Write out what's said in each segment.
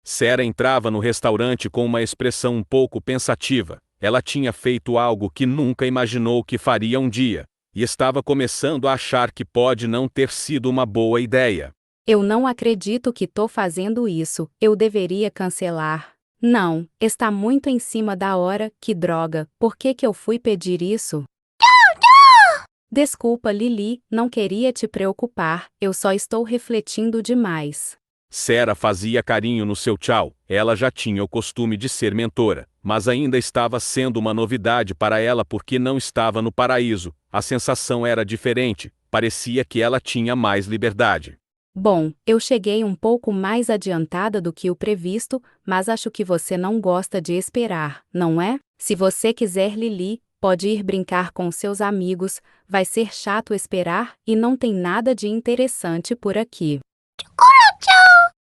Sarah entrava no restaurante com uma expressão um pouco pensativa. Ela tinha feito algo que nunca imaginou que faria um dia, e estava começando a achar que pode não ter sido uma boa ideia. Eu não acredito que tô fazendo isso, eu deveria cancelar. Não, está muito em cima da hora, que droga, por que eu fui pedir isso? Desculpa, Lili, não queria te preocupar, eu só estou refletindo demais. Sarah fazia carinho no seu tchau. Ela já tinha o costume de ser mentora, mas ainda estava sendo uma novidade para ela porque não estava no paraíso. A sensação era diferente, parecia que ela tinha mais liberdade. Bom, eu cheguei um pouco mais adiantada do que o previsto, mas acho que você não gosta de esperar, não é? Se você quiser, Lili, pode ir brincar com seus amigos, vai ser chato esperar e não tem nada de interessante por aqui.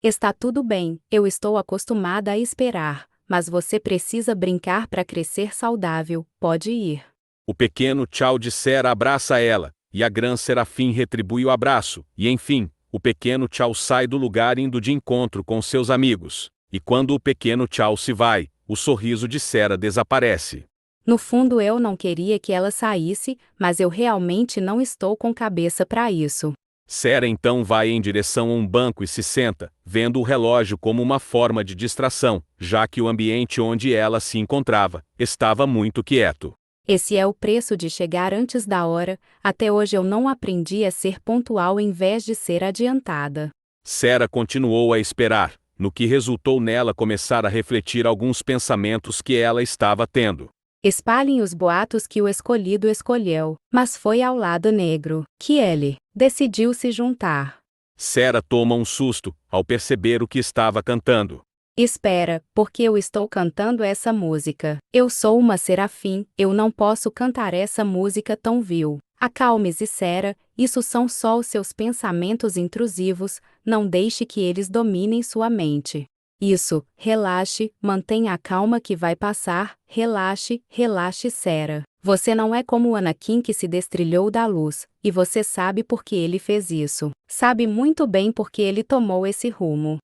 Está tudo bem, eu estou acostumada a esperar, mas você precisa brincar para crescer saudável, pode ir. O pequeno tchau de Sarah abraça ela, e a Gran Serafim retribui o abraço, e enfim, o pequeno tchau sai do lugar indo de encontro com seus amigos. E quando o pequeno tchau se vai, o sorriso de Sarah desaparece. No fundo eu não queria que ela saísse, mas eu realmente não estou com cabeça para isso. Sarah então vai em direção a um banco e se senta, vendo o relógio como uma forma de distração, já que o ambiente onde ela se encontrava estava muito quieto. Esse é o preço de chegar antes da hora, até hoje eu não aprendi a ser pontual em vez de ser adiantada. Sarah continuou a esperar, no que resultou nela começar a refletir alguns pensamentos que ela estava tendo. Espalhem os boatos que o escolhido escolheu, mas foi ao lado negro que ele decidiu se juntar. Sarah toma um susto ao perceber o que estava cantando. Espera, porque eu estou cantando essa música. Eu sou uma serafim, eu não posso cantar essa música tão vil. Acalme-se, Sarah, isso são só os seus pensamentos intrusivos, não deixe que eles dominem sua mente. Isso, relaxe, mantenha a calma que vai passar, relaxe, relaxe, Sarah. Você não é como o Anakin que se destrilhou da luz, e você sabe por que ele fez isso. Sabe muito bem por que ele tomou esse rumo.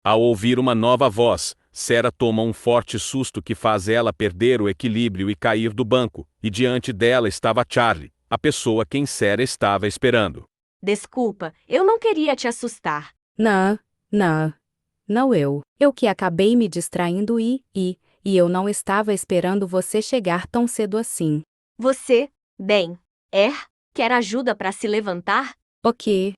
Ao ouvir uma nova voz, Sarah toma um forte susto que faz ela perder o equilíbrio e cair do banco, e diante dela estava Charlie, a pessoa quem Sarah estava esperando. Desculpa, eu não queria te assustar. Não eu que acabei me distraindo e eu não estava esperando você chegar tão cedo assim. Você, quer ajuda para se levantar? O quê?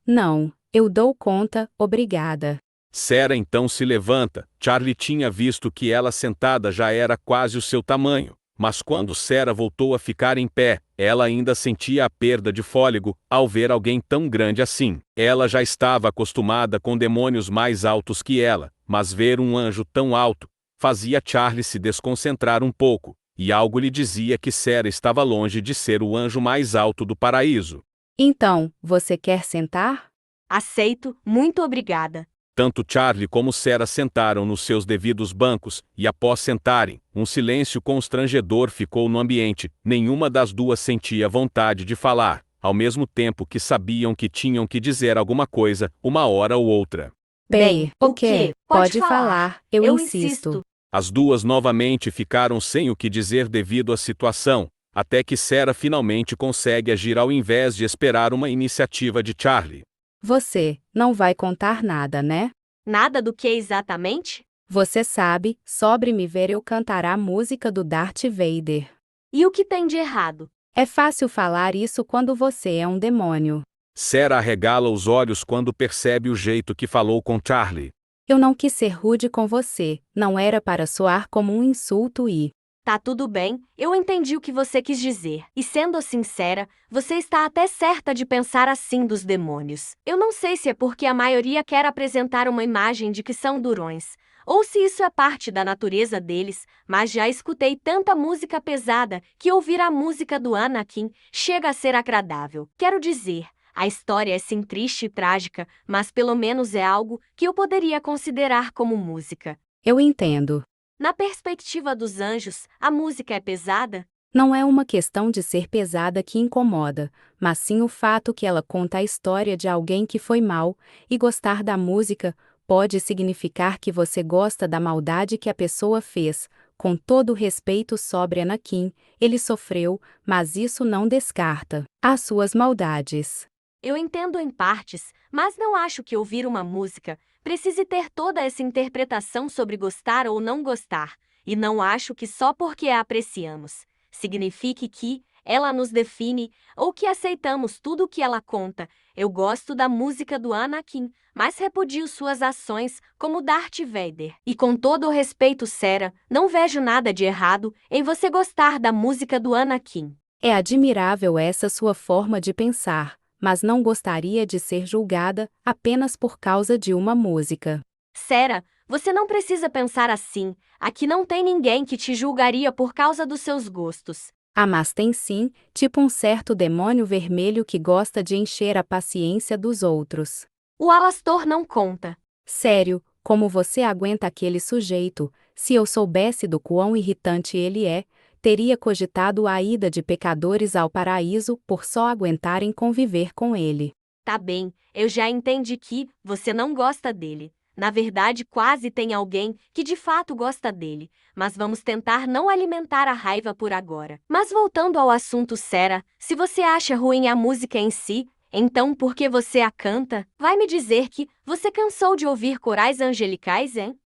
Não, eu dou conta, obrigada. Sarah então se levanta. Charlie tinha visto que ela sentada já era quase o seu tamanho, mas quando Sarah voltou a ficar em pé, ela ainda sentia a perda de fôlego ao ver alguém tão grande assim. Ela já estava acostumada com demônios mais altos que ela, mas ver um anjo tão alto fazia Charlie se desconcentrar um pouco, e algo lhe dizia que Sarah estava longe de ser o anjo mais alto do paraíso. Então, você quer sentar? Aceito, muito obrigada. Tanto Charlie como Sarah sentaram nos seus devidos bancos, e após sentarem, um silêncio constrangedor ficou no ambiente. Nenhuma das duas sentia vontade de falar, ao mesmo tempo que sabiam que tinham que dizer alguma coisa, uma hora ou outra. Bem, o quê? Pode falar, eu insisto. As duas novamente ficaram sem o que dizer devido à situação, até que Sarah finalmente consegue agir ao invés de esperar uma iniciativa de Charlie. Você não vai contar nada, né? Nada do que exatamente? Você sabe, sobre me ver eu cantar a música do Darth Vader. E o que tem de errado? É fácil falar isso quando você é um demônio. Sarah arregala os olhos quando percebe o jeito que falou com Charlie. Eu não quis ser rude com você, não era para soar como um insulto e... Tá tudo bem, eu entendi o que você quis dizer. E sendo sincera, você está até certa de pensar assim dos demônios. Eu não sei se é porque a maioria quer apresentar uma imagem de que são durões, ou se isso é parte da natureza deles, mas já escutei tanta música pesada que ouvir a música do Anakin chega a ser agradável. Quero dizer, a história é sim triste e trágica, mas pelo menos é algo que eu poderia considerar como música. Eu entendo. Na perspectiva dos anjos, a música é pesada? Não é uma questão de ser pesada que incomoda, mas sim o fato que ela conta a história de alguém que foi mal, e gostar da música pode significar que você gosta da maldade que a pessoa fez. Com todo o respeito sobre Anakin, ele sofreu, mas isso não descarta as suas maldades. Eu entendo em partes, mas não acho que ouvir uma música precise ter toda essa interpretação sobre gostar ou não gostar, e não acho que só porque a apreciamos signifique que ela nos define ou que aceitamos tudo o que ela conta. Eu gosto da música do Anakin, mas repudio suas ações como Darth Vader. E com todo o respeito, Sarah, não vejo nada de errado em você gostar da música do Anakin. É admirável essa sua forma de pensar, mas não gostaria de ser julgada apenas por causa de uma música. Sarah, você não precisa pensar assim. Aqui não tem ninguém que te julgaria por causa dos seus gostos. Ah, mas tem sim, tipo um certo demônio vermelho que gosta de encher a paciência dos outros. O Alastor não conta. Sério, como você aguenta aquele sujeito? Se eu soubesse do quão irritante ele é, teria cogitado a ida de pecadores ao paraíso por só aguentarem conviver com ele. Tá bem, eu já entendi que você não gosta dele. Na verdade, quase tem alguém que de fato gosta dele, mas vamos tentar não alimentar a raiva por agora. Mas voltando ao assunto, Sarah, se você acha ruim a música em si, então por que você a canta? Vai me dizer que você cansou de ouvir corais angelicais, hein?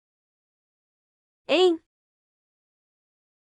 Hein?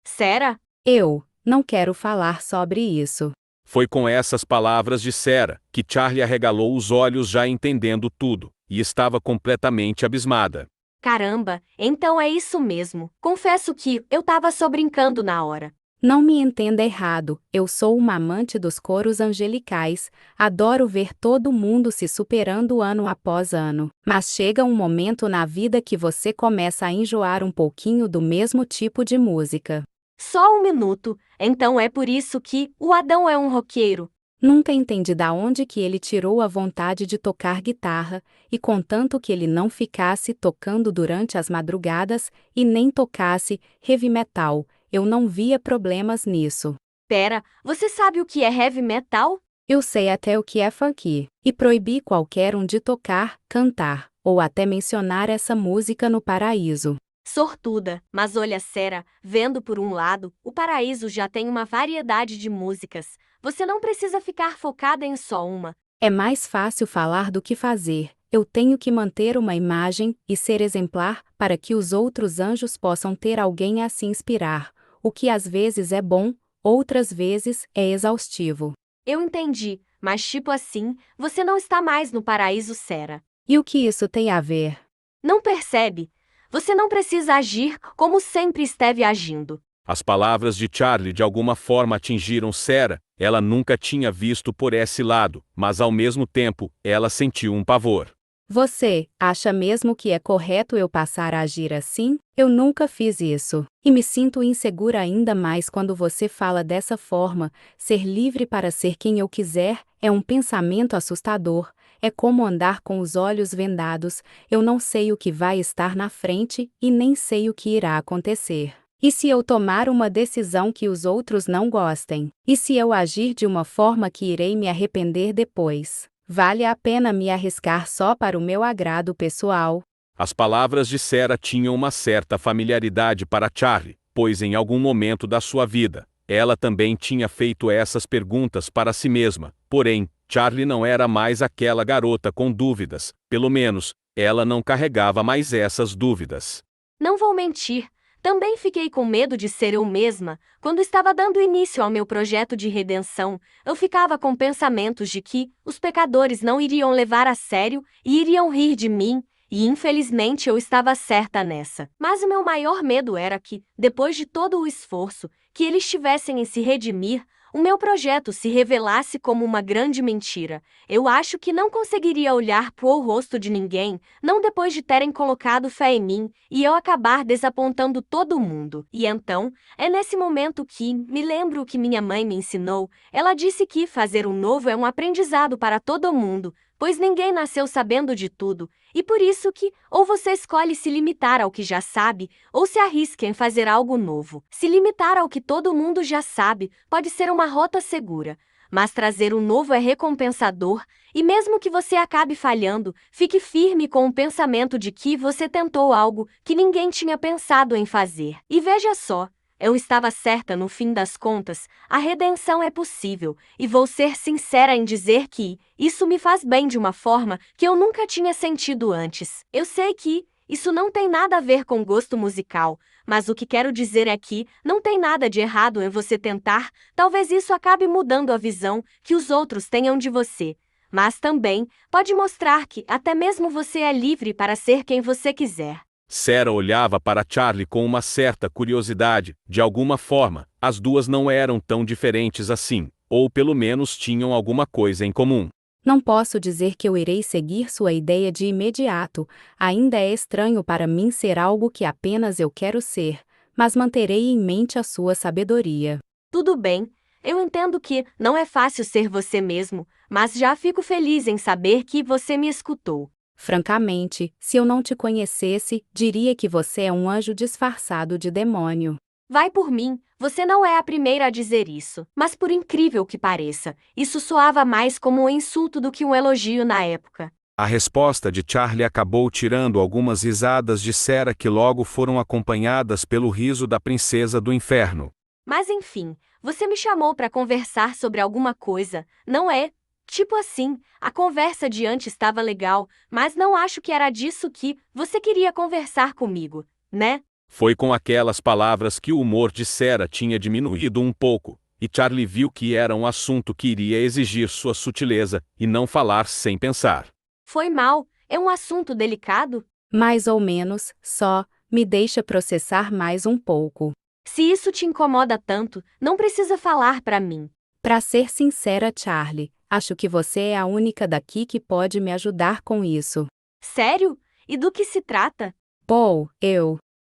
Sarah? Eu não quero falar sobre isso. Foi com essas palavras de Sarah que Charlie arregalou os olhos, já entendendo tudo, e estava completamente abismada. Caramba, então é isso mesmo. Confesso que eu tava só brincando na hora. Não me entenda errado, eu sou uma amante dos coros angelicais, adoro ver todo mundo se superando ano após ano. Mas chega um momento na vida que você começa a enjoar um pouquinho do mesmo tipo de música. Só um minuto, então é por isso que o Adão é um roqueiro. Nunca entendi da onde que ele tirou a vontade de tocar guitarra, e contanto que ele não ficasse tocando durante as madrugadas e nem tocasse heavy metal, eu não via problemas nisso. Pera, você sabe o que é heavy metal? Eu sei até o que é funk, e proibi qualquer um de tocar, cantar, ou até mencionar essa música no paraíso. Sortuda, mas olha, Sarah, vendo por um lado, o paraíso já tem uma variedade de músicas. Você não precisa ficar focada em só uma. É mais fácil falar do que fazer. Eu tenho que manter uma imagem e ser exemplar para que os outros anjos possam ter alguém a se inspirar, o que às vezes é bom, outras vezes é exaustivo. Eu entendi, mas tipo assim, você não está mais no paraíso, Sarah. E o que isso tem a ver? Não percebe? Você não precisa agir como sempre esteve agindo. As palavras de Charlie de alguma forma atingiram Sarah. Ela nunca tinha visto por esse lado, mas ao mesmo tempo, ela sentiu um pavor. Você acha mesmo que é correto eu passar a agir assim? Eu nunca fiz isso. E me sinto insegura ainda mais quando você fala dessa forma. Ser livre para ser quem eu quiser é um pensamento assustador. É como andar com os olhos vendados. Eu não sei o que vai estar na frente e nem sei o que irá acontecer. E se eu tomar uma decisão que os outros não gostem? E se eu agir de uma forma que irei me arrepender depois? Vale a pena me arriscar só para o meu agrado pessoal? As palavras de Sarah tinham uma certa familiaridade para Charlie, pois em algum momento da sua vida, ela também tinha feito essas perguntas para si mesma. Porém, Charlie não era mais aquela garota com dúvidas, pelo menos, ela não carregava mais essas dúvidas. Não vou mentir. Também fiquei com medo de ser eu mesma. Quando estava dando início ao meu projeto de redenção, eu ficava com pensamentos de que os pecadores não iriam levar a sério e iriam rir de mim, e infelizmente eu estava certa nessa. Mas o meu maior medo era que, depois de todo o esforço, que eles tivessem em se redimir, o meu projeto se revelasse como uma grande mentira, eu acho que não conseguiria olhar para o rosto de ninguém, não depois de terem colocado fé em mim, e eu acabar desapontando todo mundo. E então, é nesse momento que me lembro o que minha mãe me ensinou. Ela disse que fazer o novo é um aprendizado para todo mundo, pois ninguém nasceu sabendo de tudo, e por isso que, ou você escolhe se limitar ao que já sabe, ou se arrisca em fazer algo novo. Se limitar ao que todo mundo já sabe, pode ser uma rota segura, mas trazer o novo é recompensador, e mesmo que você acabe falhando, fique firme com o pensamento de que você tentou algo que ninguém tinha pensado em fazer. E veja só, eu estava certa no fim das contas, a redenção é possível, e vou ser sincera em dizer que isso me faz bem de uma forma que eu nunca tinha sentido antes. Eu sei que isso não tem nada a ver com gosto musical, mas o que quero dizer é que não tem nada de errado em você tentar, talvez isso acabe mudando a visão que os outros tenham de você. Mas também pode mostrar que até mesmo você é livre para ser quem você quiser. Sarah olhava para Charlie com uma certa curiosidade. De alguma forma, as duas não eram tão diferentes assim, ou pelo menos tinham alguma coisa em comum. Não posso dizer que eu irei seguir sua ideia de imediato, ainda é estranho para mim ser algo que apenas eu quero ser, mas manterei em mente a sua sabedoria. Tudo bem, eu entendo que não é fácil ser você mesmo, mas já fico feliz em saber que você me escutou. Francamente, se eu não te conhecesse, diria que você é um anjo disfarçado de demônio. Vai por mim, você não é a primeira a dizer isso, mas por incrível que pareça, isso soava mais como um insulto do que um elogio na época. A resposta de Charlie acabou tirando algumas risadas de Sarah que logo foram acompanhadas pelo riso da princesa do inferno. Mas enfim, você me chamou para conversar sobre alguma coisa, não é? Tipo assim, a conversa de antes estava legal, mas não acho que era disso que você queria conversar comigo, né? Foi com aquelas palavras que o humor de Sarah tinha diminuído um pouco, e Charlie viu que era um assunto que iria exigir sua sutileza e não falar sem pensar. Foi mal, é um assunto delicado? Mais ou menos, só, me deixa processar mais um pouco. Se isso te incomoda tanto, não precisa falar para mim. Para ser sincera, Charlie, acho que você é a única daqui que pode me ajudar com isso. Sério? E do que se trata? Paul,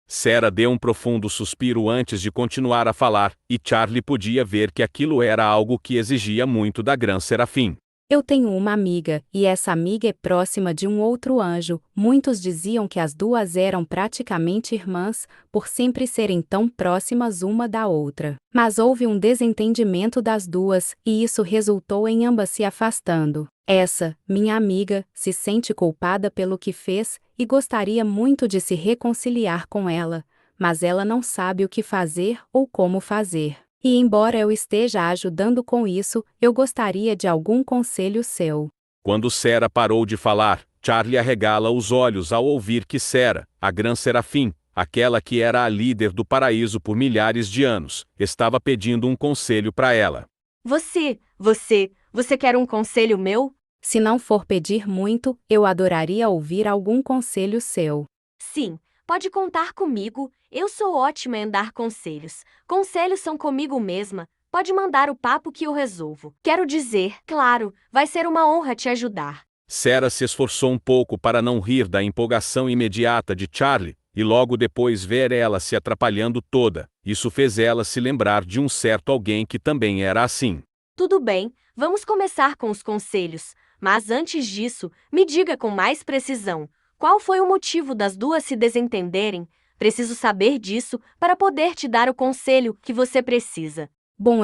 Sarah deu um profundo suspiro antes de continuar a falar, e Charlie podia ver que aquilo era algo que exigia muito da Gran Serafim. Eu tenho uma amiga, e essa amiga é próxima de um outro anjo. Muitos diziam que as duas eram praticamente irmãs, por sempre serem tão próximas uma da outra. Mas houve um desentendimento das duas, e isso resultou em ambas se afastando. Essa, minha amiga, se sente culpada pelo que fez, e gostaria muito de se reconciliar com ela, mas ela não sabe o que fazer ou como fazer. E embora eu esteja ajudando com isso, eu gostaria de algum conselho seu. Quando Sarah parou de falar, Charlie arregala os olhos ao ouvir que Sarah, a Gran Serafim, aquela que era a líder do paraíso por milhares de anos, estava pedindo um conselho para ela. Você quer um conselho meu? Se não for pedir muito, eu adoraria ouvir algum conselho seu. Sim, pode contar comigo, eu sou ótima em dar conselhos. Conselhos são comigo mesma, pode mandar o papo que eu resolvo. Quero dizer, claro, vai ser uma honra te ajudar. Sarah se esforçou um pouco para não rir da empolgação imediata de Charlie, e logo depois ver ela se atrapalhando toda. Isso fez ela se lembrar de um certo alguém que também era assim. Tudo bem, vamos começar com os conselhos, mas antes disso, me diga com mais precisão. Qual foi o motivo das duas se desentenderem? Preciso saber disso para poder te dar o conselho que você precisa. Bom,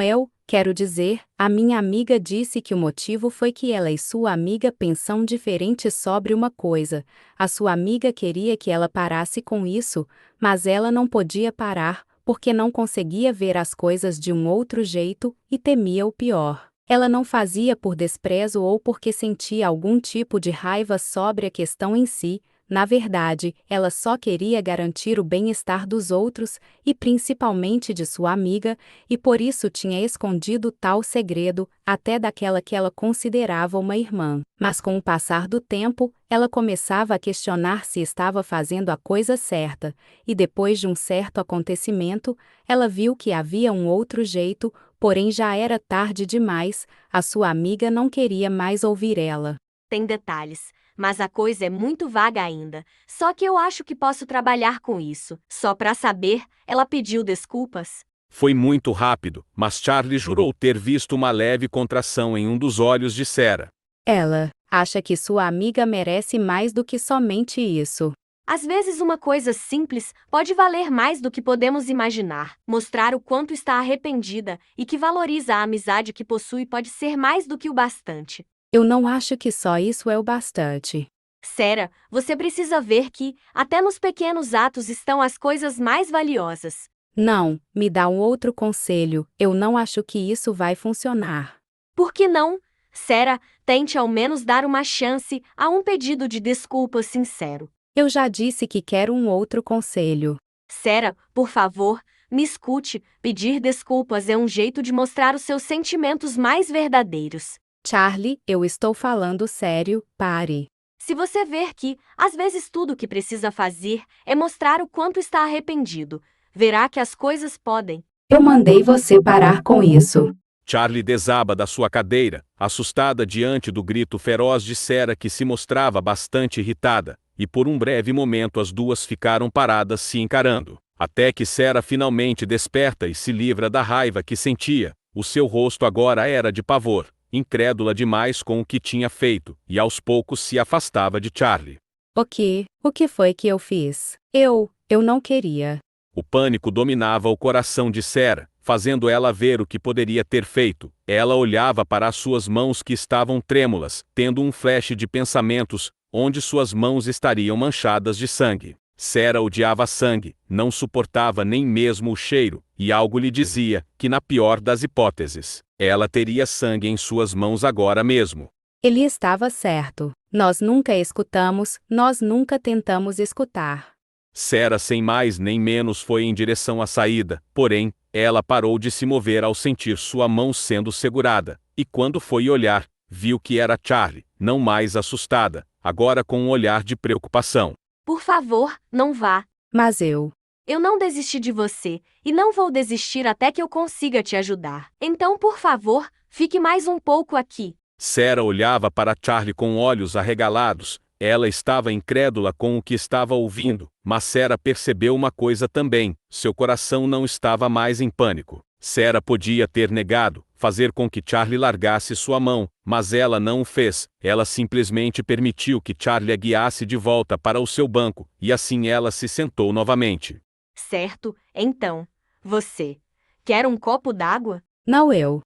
quero dizer, a minha amiga disse que o motivo foi que ela e sua amiga pensam diferente sobre uma coisa. A sua amiga queria que ela parasse com isso, mas ela não podia parar, porque não conseguia ver as coisas de um outro jeito e temia o pior. Ela não fazia por desprezo ou porque sentia algum tipo de raiva sobre a questão em si. Na verdade, ela só queria garantir o bem-estar dos outros, e principalmente de sua amiga, e por isso tinha escondido tal segredo, até daquela que ela considerava uma irmã. Mas com o passar do tempo, ela começava a questionar se estava fazendo a coisa certa, e depois de um certo acontecimento, ela viu que havia um outro jeito, porém já era tarde demais, a sua amiga não queria mais ouvir ela. Tem detalhes, mas a coisa é muito vaga ainda. Só que eu acho que posso trabalhar com isso. Só pra saber, ela pediu desculpas. Foi muito rápido, mas Charlie jurou ter visto uma leve contração em um dos olhos de Sarah. Ela acha que sua amiga merece mais do que somente isso. Às vezes uma coisa simples pode valer mais do que podemos imaginar. Mostrar o quanto está arrependida e que valoriza a amizade que possui pode ser mais do que o bastante. Eu não acho que só isso é o bastante. Sarah, você precisa ver que, até nos pequenos atos estão as coisas mais valiosas. Não, me dá um outro conselho, eu não acho que isso vai funcionar. Por que não? Sarah, tente ao menos dar uma chance a um pedido de desculpas sincero. Eu já disse que quero um outro conselho. Sarah, por favor, me escute. Pedir desculpas é um jeito de mostrar os seus sentimentos mais verdadeiros. Charlie, eu estou falando sério, pare. Se você ver que, às vezes, tudo o que precisa fazer é mostrar o quanto está arrependido, verá que as coisas podem. Eu mandei você parar com isso. Charlie desaba da sua cadeira, assustada diante do grito feroz de Sarah que se mostrava bastante irritada, e por um breve momento as duas ficaram paradas se encarando. Até que Sarah finalmente desperta e se livra da raiva que sentia. O seu rosto agora era de pavor, incrédula demais com o que tinha feito, e aos poucos se afastava de Charlie. O que foi que eu fiz? Eu não queria. O pânico dominava o coração de Sarah, fazendo ela ver o que poderia ter feito. Ela olhava para as suas mãos que estavam trêmulas, tendo um flash de pensamentos, onde suas mãos estariam manchadas de sangue. Sarah odiava sangue, não suportava nem mesmo o cheiro, e algo lhe dizia que, na pior das hipóteses, ela teria sangue em suas mãos agora mesmo. Ele estava certo. Nós nunca escutamos, nós nunca tentamos escutar. Sarah sem mais nem menos foi em direção à saída, porém, ela parou de se mover ao sentir sua mão sendo segurada, e quando foi olhar, viu que era Charlie, não mais assustada, agora com um olhar de preocupação. Por favor, não vá. Mas eu não desisti de você, e não vou desistir até que eu consiga te ajudar. Então, por favor, fique mais um pouco aqui. Sarah olhava para Charlie com olhos arregalados. Ela estava incrédula com o que estava ouvindo, mas Sarah percebeu uma coisa também: seu coração não estava mais em pânico. Sarah podia ter negado, fazer com que Charlie largasse sua mão, mas ela não o fez. Ela simplesmente permitiu que Charlie a guiasse de volta para o seu banco, e assim ela se sentou novamente. Certo, então. Você quer um copo d'água? Não eu.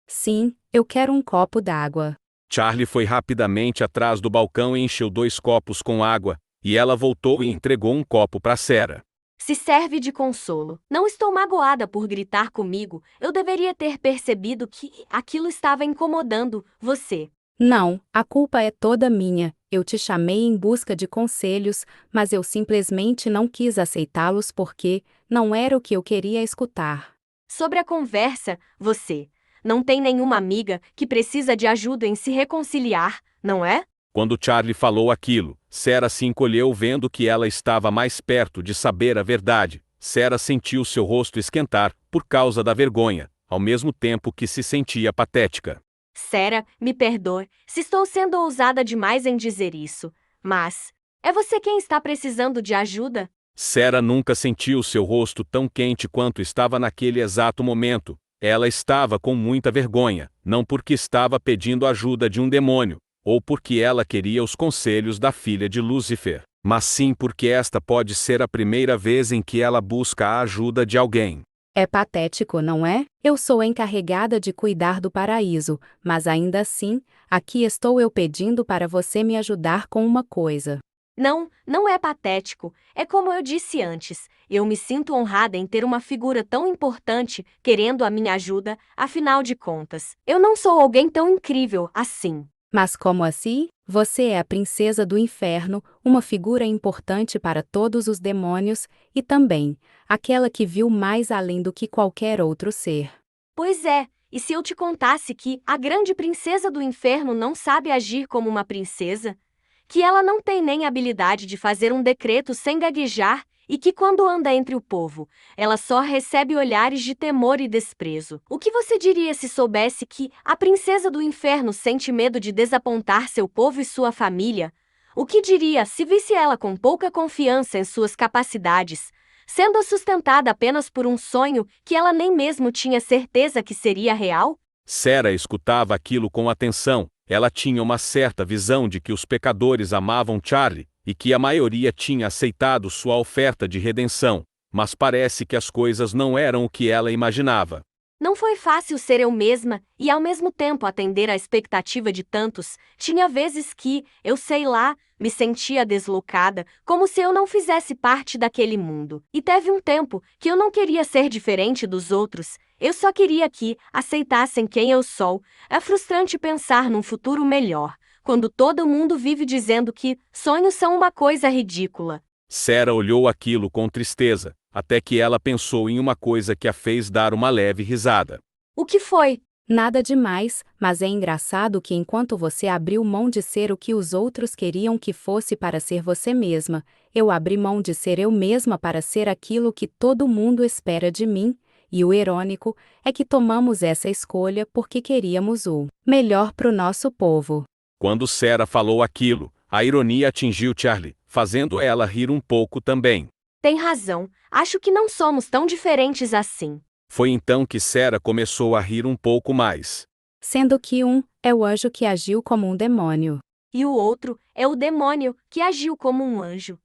Sim, eu quero um copo d'água. Charlie foi rapidamente atrás do balcão e encheu 2 copos com água, e ela voltou e entregou um copo para Sarah. Se serve de consolo. Não estou magoada por gritar comigo. Eu deveria ter percebido que aquilo estava incomodando você. Não, a culpa é toda minha. Eu te chamei em busca de conselhos, mas eu simplesmente não quis aceitá-los porque não era o que eu queria escutar. Sobre a conversa, você não tem nenhuma amiga que precisa de ajuda em se reconciliar, não é? Quando Charlie falou aquilo, Sarah se encolheu vendo que ela estava mais perto de saber a verdade. Sarah sentiu seu rosto esquentar, por causa da vergonha, ao mesmo tempo que se sentia patética. Sarah, me perdoe se estou sendo ousada demais em dizer isso, mas é você quem está precisando de ajuda? Sarah nunca sentiu seu rosto tão quente quanto estava naquele exato momento. Ela estava com muita vergonha, não porque estava pedindo ajuda de um demônio, ou porque ela queria os conselhos da filha de Lúcifer, mas sim porque esta pode ser a primeira vez em que ela busca a ajuda de alguém. É patético, não é? Eu sou encarregada de cuidar do paraíso, mas ainda assim, aqui estou eu pedindo para você me ajudar com uma coisa. Não é patético. É como eu disse antes, eu me sinto honrada em ter uma figura tão importante querendo a minha ajuda, afinal de contas, eu não sou alguém tão incrível assim. Mas como assim? Você é a princesa do inferno, uma figura importante para todos os demônios, e também, aquela que viu mais além do que qualquer outro ser. Pois é, e se eu te contasse que a grande princesa do inferno não sabe agir como uma princesa? Que ela não tem nem a habilidade de fazer um decreto sem gaguejar, e que quando anda entre o povo, ela só recebe olhares de temor e desprezo. O que você diria se soubesse que a princesa do inferno sente medo de desapontar seu povo e sua família? O que diria se visse ela com pouca confiança em suas capacidades, sendo sustentada apenas por um sonho que ela nem mesmo tinha certeza que seria real? Sera escutava aquilo com atenção. Ela tinha uma certa visão de que os pecadores amavam Charlie e que a maioria tinha aceitado sua oferta de redenção, mas parece que as coisas não eram o que ela imaginava. Não foi fácil ser eu mesma e ao mesmo tempo atender à expectativa de tantos. Tinha vezes que, eu sei lá, me sentia deslocada, como se eu não fizesse parte daquele mundo. E teve um tempo que eu não queria ser diferente dos outros. Eu só queria que aceitassem quem eu sou. É frustrante pensar num futuro melhor, quando todo mundo vive dizendo que sonhos são uma coisa ridícula. Sera olhou aquilo com tristeza, até que ela pensou em uma coisa que a fez dar uma leve risada. O que foi? Nada demais, mas é engraçado que enquanto você abriu mão de ser o que os outros queriam que fosse para ser você mesma, eu abri mão de ser eu mesma para ser aquilo que todo mundo espera de mim, e o irônico é que tomamos essa escolha porque queríamos o melhor para o nosso povo. Quando Sera falou aquilo, a ironia atingiu Charlie, fazendo ela rir um pouco também. Tem razão, acho que não somos tão diferentes assim. Foi então que Sera começou a rir um pouco mais. Sendo que um é o anjo que agiu como um demônio. E o outro é o demônio que agiu como um anjo.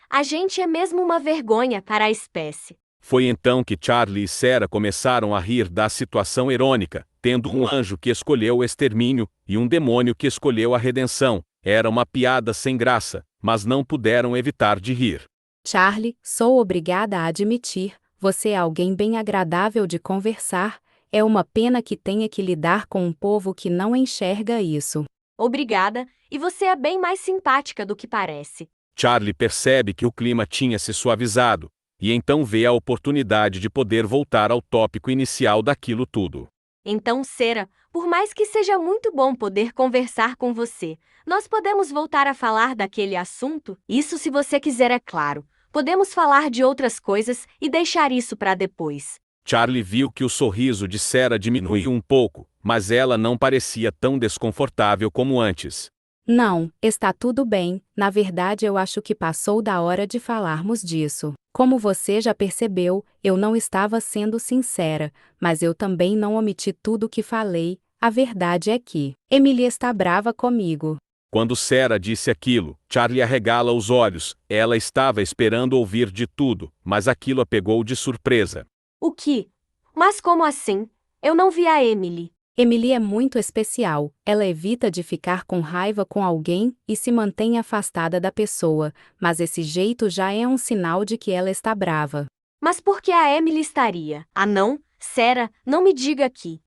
A gente é mesmo uma vergonha para a espécie. Foi então que Charlie e Sera começaram a rir da situação irônica, tendo um anjo que escolheu o extermínio e um demônio que escolheu a redenção. Era uma piada sem graça, mas não puderam evitar de rir. Charlie, sou obrigada a admitir, você é alguém bem agradável de conversar, é uma pena que tenha que lidar com um povo que não enxerga isso. Obrigada, e você é bem mais simpática do que parece. Charlie percebe que o clima tinha se suavizado, e então vê a oportunidade de poder voltar ao tópico inicial daquilo tudo. Então, Sera, por mais que seja muito bom poder conversar com você, nós podemos voltar a falar daquele assunto? Isso se você quiser, é claro. Podemos falar de outras coisas e deixar isso para depois. Charlie viu que o sorriso de Sera diminuiu um pouco, mas ela não parecia tão desconfortável como antes. Não, está tudo bem, na verdade eu acho que passou da hora de falarmos disso. Como você já percebeu, eu não estava sendo sincera, mas eu também não omiti tudo o que falei, a verdade é que Emily está brava comigo. Quando Sera disse aquilo, Charlie arregala os olhos. Ela estava esperando ouvir de tudo, mas aquilo a pegou de surpresa. O que? Mas como assim? Eu não vi a Emily. Emily é muito especial, ela evita de ficar com raiva com alguém e se mantém afastada da pessoa, mas esse jeito já é um sinal de que ela está brava. Mas por que a Emily estaria? Ah não, Sera, não me diga que.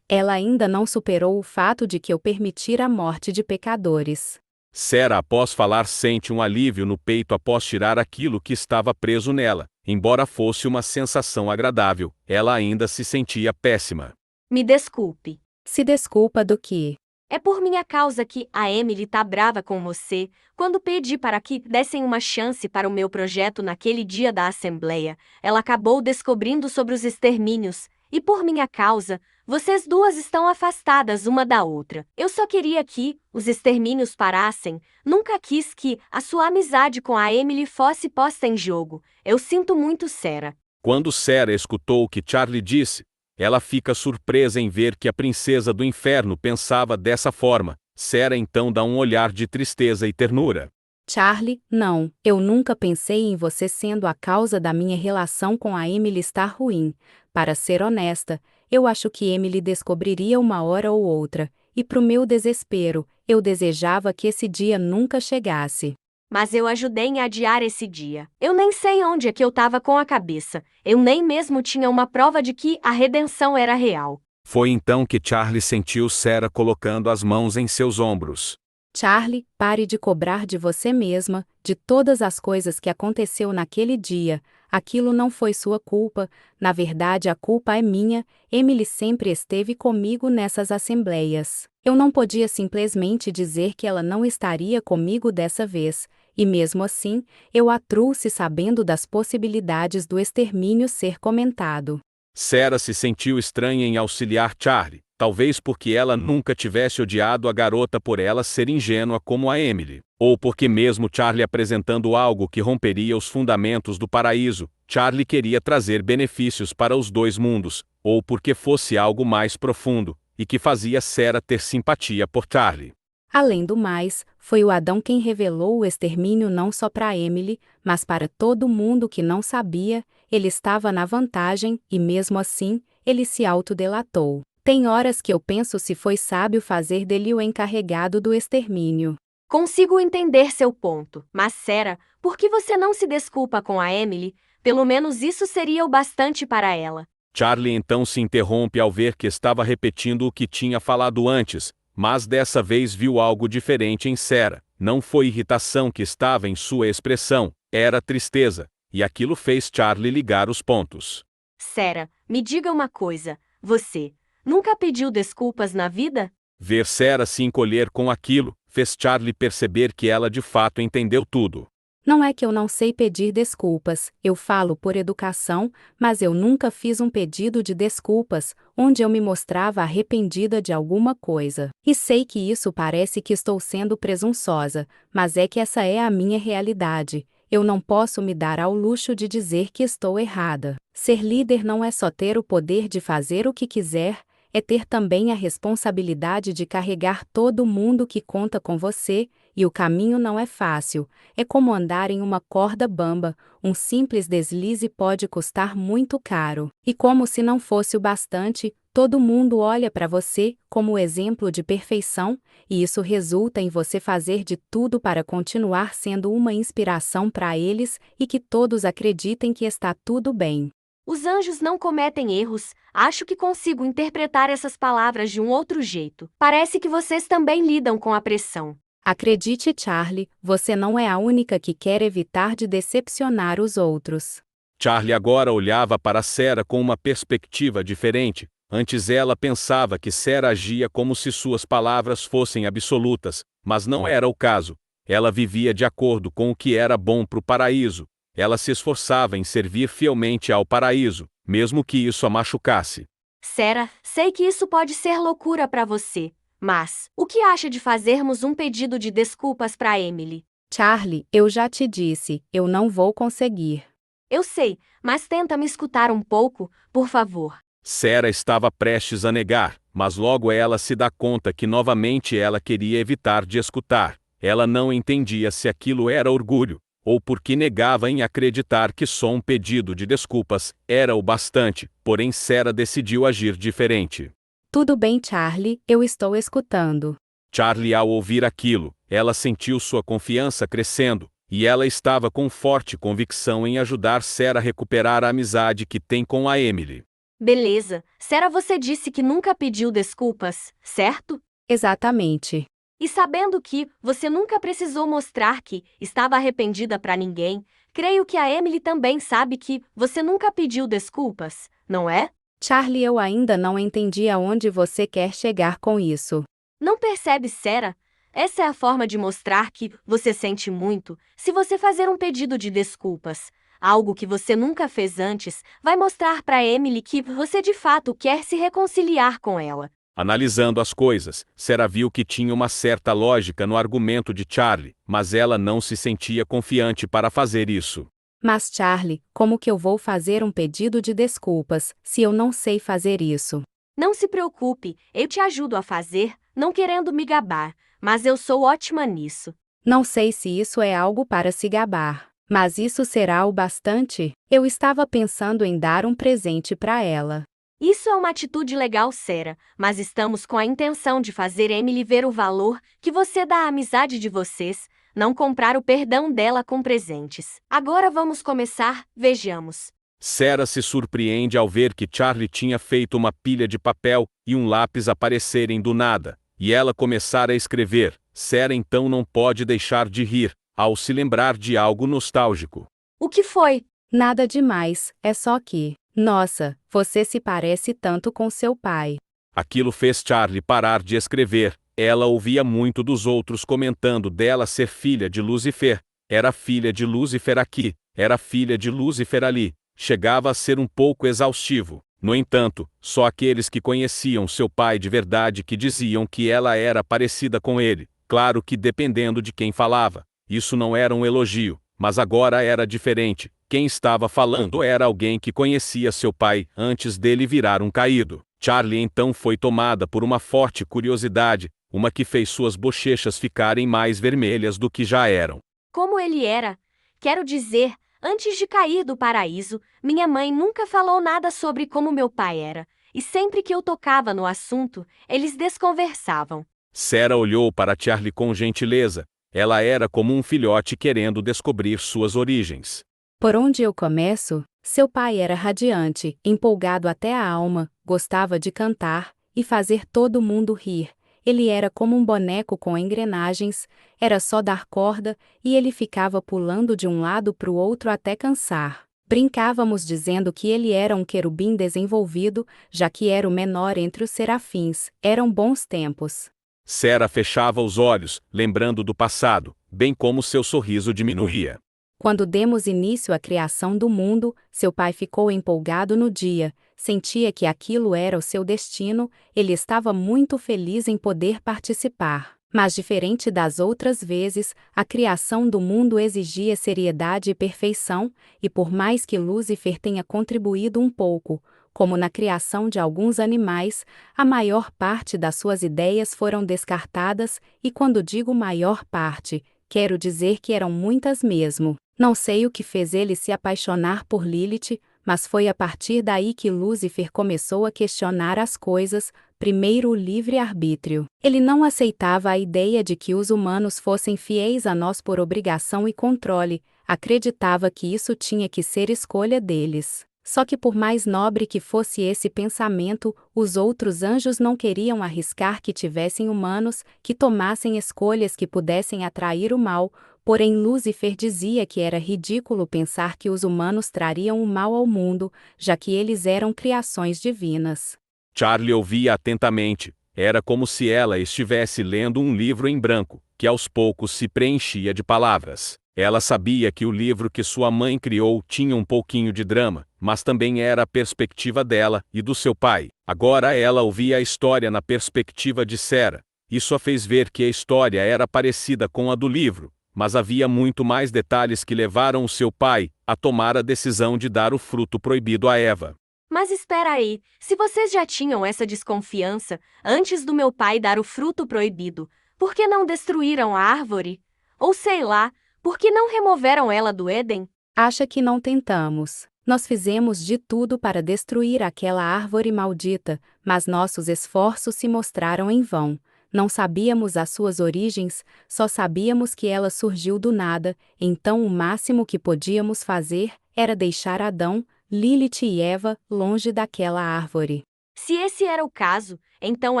Ela ainda não superou o fato de que eu permitir a morte de pecadores. Sera, após falar, sente um alívio no peito após tirar aquilo que estava preso nela. Embora fosse uma sensação agradável, ela ainda se sentia péssima. Me desculpe. Se desculpa do que? É por minha causa que a Emily tá brava com você. Quando pedi para que dessem uma chance para o meu projeto naquele dia da assembleia, ela acabou descobrindo sobre os extermínios. E por minha causa, vocês duas estão afastadas uma da outra. Eu só queria que os extermínios parassem. Nunca quis que a sua amizade com a Emily fosse posta em jogo. Eu sinto muito, Sera. Quando Sera escutou o que Charlie disse, ela fica surpresa em ver que a princesa do inferno pensava dessa forma. Sera então dá um olhar de tristeza e ternura. Charlie, não, eu nunca pensei em você sendo a causa da minha relação com a Emily estar ruim. Para ser honesta, eu acho que Emily descobriria uma hora ou outra, e pro meu desespero, eu desejava que esse dia nunca chegasse. Mas eu ajudei em adiar esse dia. Eu nem sei onde é que eu tava com a cabeça. Eu nem mesmo tinha uma prova de que a redenção era real. Foi então que Charlie sentiu Sera colocando as mãos em seus ombros. Charlie, pare de cobrar de você mesma, de todas as coisas que aconteceu naquele dia. Aquilo não foi sua culpa, na verdade a culpa é minha. Emily sempre esteve comigo nessas assembleias. Eu não podia simplesmente dizer que ela não estaria comigo dessa vez. e mesmo assim, eu a trouxe sabendo das possibilidades do extermínio ser comentado. Sarah se sentiu estranha em auxiliar Charlie, talvez porque ela nunca tivesse odiado a garota por ela ser ingênua como a Emily, ou porque mesmo Charlie apresentando algo que romperia os fundamentos do paraíso, Charlie queria trazer benefícios para os dois mundos, ou porque fosse algo mais profundo, e que fazia Sarah ter simpatia por Charlie. Além do mais, foi o Adão quem revelou o extermínio não só para Emily, mas para todo mundo que não sabia, ele estava na vantagem e mesmo assim, ele se autodelatou. Tem horas que eu penso se foi sábio fazer dele o encarregado do extermínio. Consigo entender seu ponto, mas Sarah, por que você não se desculpa com a Emily? Pelo menos isso seria o bastante para ela. Charlie então se interrompe ao ver que estava repetindo o que tinha falado antes, mas dessa vez viu algo diferente em Sarah. Não foi irritação que estava em sua expressão, era tristeza, e aquilo fez Charlie ligar os pontos. Sarah, me diga uma coisa, você nunca pediu desculpas na vida? Ver Sarah se encolher com aquilo, fez Charlie perceber que ela de fato entendeu tudo. Não é que eu não sei pedir desculpas, eu falo por educação, mas eu nunca fiz um pedido de desculpas, onde eu me mostrava arrependida de alguma coisa. E sei que isso parece que estou sendo presunçosa, mas é que essa é a minha realidade. Eu não posso me dar ao luxo de dizer que estou errada. Ser líder não é só ter o poder de fazer o que quiser, é ter também a responsabilidade de carregar todo mundo que conta com você, e o caminho não é fácil, é como andar em uma corda bamba, um simples deslize pode custar muito caro. E como se não fosse o bastante, todo mundo olha para você como exemplo de perfeição, e isso resulta em você fazer de tudo para continuar sendo uma inspiração para eles e que todos acreditem que está tudo bem. Os anjos não cometem erros, acho que consigo interpretar essas palavras de um outro jeito. Parece que vocês também lidam com a pressão. Acredite, Charlie, você não é a única que quer evitar de decepcionar os outros. Charlie agora olhava para Sarah com uma perspectiva diferente. Antes ela pensava que Sarah agia como se suas palavras fossem absolutas, mas não era o caso. Ela vivia de acordo com o que era bom para o paraíso. Ela se esforçava em servir fielmente ao paraíso, mesmo que isso a machucasse. Sarah, sei que isso pode ser loucura para você, mas o que acha de fazermos um pedido de desculpas para Emily? Charlie, eu já te disse, eu não vou conseguir. Eu sei, mas tenta me escutar um pouco, por favor. Sarah estava prestes a negar, mas logo ela se dá conta que novamente ela queria evitar de escutar. Ela não entendia se aquilo era orgulho, ou porque negava em acreditar que só um pedido de desculpas era o bastante, porém Sarah decidiu agir diferente. Tudo bem, Charlie, eu estou escutando. Charlie, ao ouvir aquilo, ela sentiu sua confiança crescendo, e ela estava com forte convicção em ajudar Sarah a recuperar a amizade que tem com a Emily. Beleza, Sarah, você disse que nunca pediu desculpas, certo? Exatamente. E sabendo que você nunca precisou mostrar que estava arrependida para ninguém, creio que a Emily também sabe que você nunca pediu desculpas, não é? Charlie, eu ainda não entendi aonde você quer chegar com isso. Não percebe, Sarah? Essa é a forma de mostrar que você sente muito. Se você fazer um pedido de desculpas, algo que você nunca fez antes, vai mostrar para Emily que você de fato quer se reconciliar com ela. Analisando as coisas, Sarah viu que tinha uma certa lógica no argumento de Charlie, mas ela não se sentia confiante para fazer isso. Mas Charlie, como que eu vou fazer um pedido de desculpas, se eu não sei fazer isso? Não se preocupe, eu te ajudo a fazer, não querendo me gabar, mas eu sou ótima nisso. Não sei se isso é algo para se gabar, mas isso será o bastante? Eu estava pensando em dar um presente para ela. Isso é uma atitude legal, Sarah, mas estamos com a intenção de fazer Emily ver o valor que você dá à amizade de vocês, não comprar o perdão dela com presentes. Agora vamos começar, vejamos. Sarah se surpreende ao ver que Charlie tinha feito uma pilha de papel e um lápis aparecerem do nada, e ela começar a escrever. Sarah então não pode deixar de rir, ao se lembrar de algo nostálgico. O que foi? Nada demais, é só que... Nossa, você se parece tanto com seu pai. Aquilo fez Charlie parar de escrever. Ela ouvia muito dos outros comentando dela ser filha de Lucifer, Era filha de Lúcifer aqui, era filha de Lúcifer ali. Chegava a ser um pouco exaustivo. No entanto, só aqueles que conheciam seu pai de verdade que diziam que ela era parecida com ele. Claro que dependendo de quem falava. Isso não era um elogio, mas agora era diferente. Quem estava falando era alguém que conhecia seu pai antes dele virar um caído. Charlie então foi tomada por uma forte curiosidade, uma que fez suas bochechas ficarem mais vermelhas do que já eram. Como ele era? Quero dizer, antes de cair do paraíso, minha mãe nunca falou nada sobre como meu pai era, e sempre que eu tocava no assunto, eles desconversavam. Sarah olhou para Charlie com gentileza. Ela era como um filhote querendo descobrir suas origens. Por onde eu começo? Seu pai era radiante, empolgado até a alma, gostava de cantar e fazer todo mundo rir. Ele era como um boneco com engrenagens, era só dar corda e ele ficava pulando de um lado para o outro até cansar. Brincávamos dizendo que ele era um querubim desenvolvido, já que era o menor entre os serafins. Eram bons tempos. Sarah fechava os olhos, lembrando do passado, bem como seu sorriso diminuía. Quando demos início à criação do mundo, seu pai ficou empolgado no dia, sentia que aquilo era o seu destino, ele estava muito feliz em poder participar. Mas diferente das outras vezes, a criação do mundo exigia seriedade e perfeição, e por mais que Lúcifer tenha contribuído um pouco, como na criação de alguns animais, a maior parte das suas ideias foram descartadas, e quando digo maior parte, quero dizer que eram muitas mesmo. Não sei o que fez ele se apaixonar por Lilith, mas foi a partir daí que Lúcifer começou a questionar as coisas, primeiro o livre-arbítrio. Ele não aceitava a ideia de que os humanos fossem fiéis a nós por obrigação e controle, acreditava que isso tinha que ser escolha deles. Só que por mais nobre que fosse esse pensamento, os outros anjos não queriam arriscar que tivessem humanos que tomassem escolhas que pudessem atrair o mal, porém Lúcifer dizia que era ridículo pensar que os humanos trariam o mal ao mundo, já que eles eram criações divinas. Charlie ouvia atentamente. Era como se ela estivesse lendo um livro em branco, que aos poucos se preenchia de palavras. Ela sabia que o livro que sua mãe criou tinha um pouquinho de drama, mas também era a perspectiva dela e do seu pai. Agora ela ouvia a história na perspectiva de Sarah. Isso a fez ver que a história era parecida com a do livro, mas havia muito mais detalhes que levaram o seu pai a tomar a decisão de dar o fruto proibido a Eva. Mas espera aí, se vocês já tinham essa desconfiança antes do meu pai dar o fruto proibido, por que não destruíram a árvore? Ou sei lá, por que não removeram ela do Éden? Acha que não tentamos. Nós fizemos de tudo para destruir aquela árvore maldita, mas nossos esforços se mostraram em vão. Não sabíamos as suas origens, só sabíamos que ela surgiu do nada, então o máximo que podíamos fazer era deixar Adão, Lilith e Eva longe daquela árvore. Se esse era o caso, então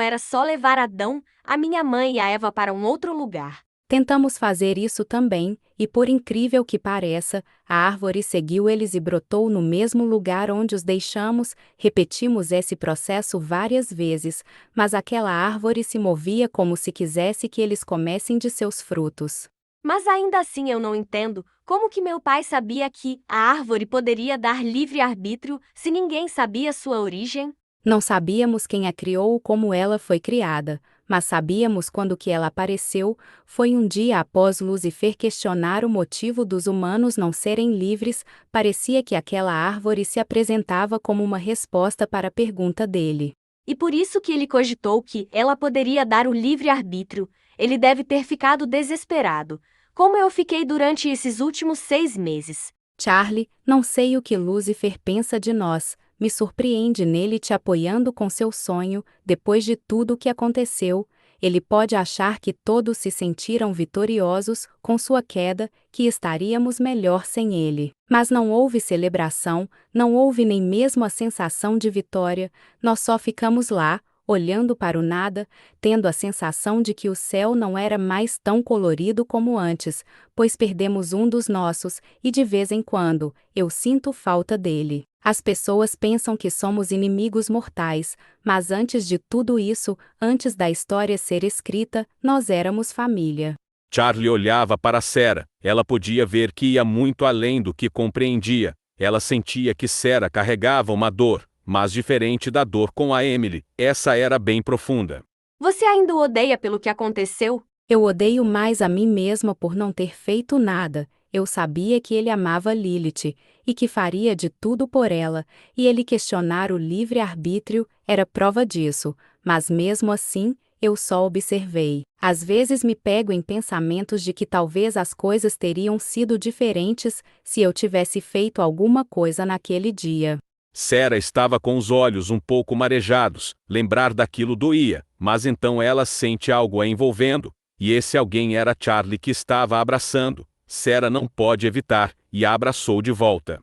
era só levar Adão, a minha mãe e a Eva para um outro lugar. Tentamos fazer isso também, e por incrível que pareça, a árvore seguiu eles e brotou no mesmo lugar onde os deixamos. Repetimos esse processo várias vezes, mas aquela árvore se movia como se quisesse que eles comessem de seus frutos. Mas ainda assim eu não entendo como que meu pai sabia que a árvore poderia dar livre-arbítrio se ninguém sabia sua origem? Não sabíamos quem a criou ou como ela foi criada, mas sabíamos quando que ela apareceu. Foi um dia após Lúcifer questionar o motivo dos humanos não serem livres. Parecia que aquela árvore se apresentava como uma resposta para a pergunta dele. E por isso que ele cogitou que ela poderia dar o livre-arbítrio. Ele deve ter ficado desesperado, como eu fiquei durante esses últimos 6 meses. Charlie, não sei o que Lúcifer pensa de nós. Me surpreende nele te apoiando com seu sonho, depois de tudo o que aconteceu. Ele pode achar que todos se sentiram vitoriosos com sua queda, que estaríamos melhor sem ele. Mas não houve celebração, não houve nem mesmo a sensação de vitória. Nós só ficamos lá, olhando para o nada, tendo a sensação de que o céu não era mais tão colorido como antes, pois perdemos um dos nossos, e de vez em quando, eu sinto falta dele. As pessoas pensam que somos inimigos mortais, mas antes de tudo isso, antes da história ser escrita, nós éramos família. Charlie olhava para Sarah. Ela podia ver que ia muito além do que compreendia. Ela sentia que Sarah carregava uma dor, mas diferente da dor com a Emily, essa era bem profunda. Você ainda o odeia pelo que aconteceu? Eu odeio mais a mim mesma por não ter feito nada. Eu sabia que ele amava Lilith, e que faria de tudo por ela, e ele questionar o livre-arbítrio era prova disso, mas mesmo assim, eu só observei. Às vezes me pego em pensamentos de que talvez as coisas teriam sido diferentes se eu tivesse feito alguma coisa naquele dia. Sarah estava com os olhos um pouco marejados. Lembrar daquilo doía, mas então ela sente algo a envolvendo, e esse alguém era Charlie que estava a abraçando. Sarah não pode evitar, e a abraçou de volta.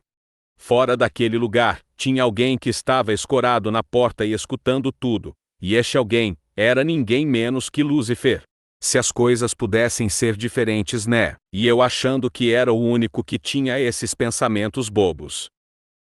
Fora daquele lugar, tinha alguém que estava escorado na porta e escutando tudo, e este alguém era ninguém menos que Lúcifer. Se as coisas pudessem ser diferentes, né? E eu achando que era o único que tinha esses pensamentos bobos.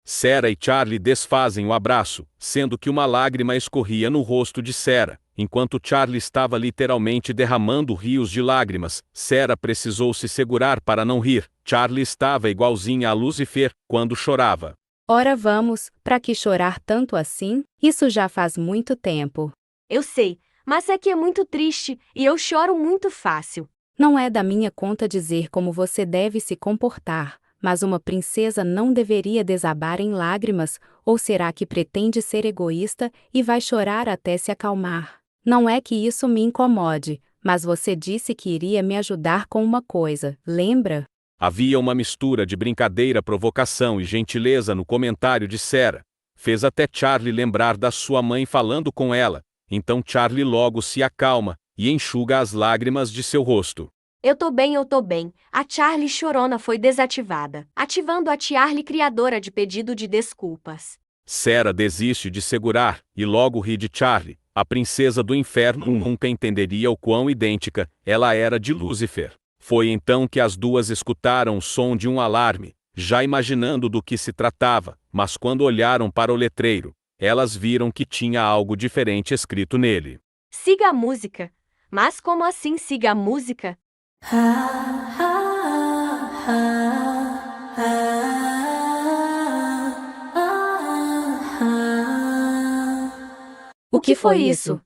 Sarah e Charlie desfazem o abraço, sendo que uma lágrima escorria no rosto de Sarah. Enquanto Charlie estava literalmente derramando rios de lágrimas, Sarah precisou se segurar para não rir. Charlie estava igualzinha a Lúcifer quando chorava. Ora vamos, para que chorar tanto assim? Isso já faz muito tempo. Eu sei, mas é que é muito triste e eu choro muito fácil. Não é da minha conta dizer como você deve se comportar, mas uma princesa não deveria desabar em lágrimas, ou será que pretende ser egoísta e vai chorar até se acalmar? Não é que isso me incomode, mas você disse que iria me ajudar com uma coisa, lembra? Havia uma mistura de brincadeira, provocação e gentileza no comentário de Sarah. Fez até Charlie lembrar da sua mãe falando com ela. Então Charlie logo se acalma e enxuga as lágrimas de seu rosto. Eu tô bem, eu tô bem. A Charlie chorona foi desativada, ativando a Charlie criadora de pedido de desculpas. Sarah desiste de segurar e logo ri de Charlie. A princesa do inferno nunca entenderia o quão idêntica ela era de Lúcifer. Foi então que as duas escutaram o som de um alarme, já imaginando do que se tratava, mas quando olharam para o letreiro, elas viram que tinha algo diferente escrito nele. Siga a música. Mas como assim siga a música? O que foi isso?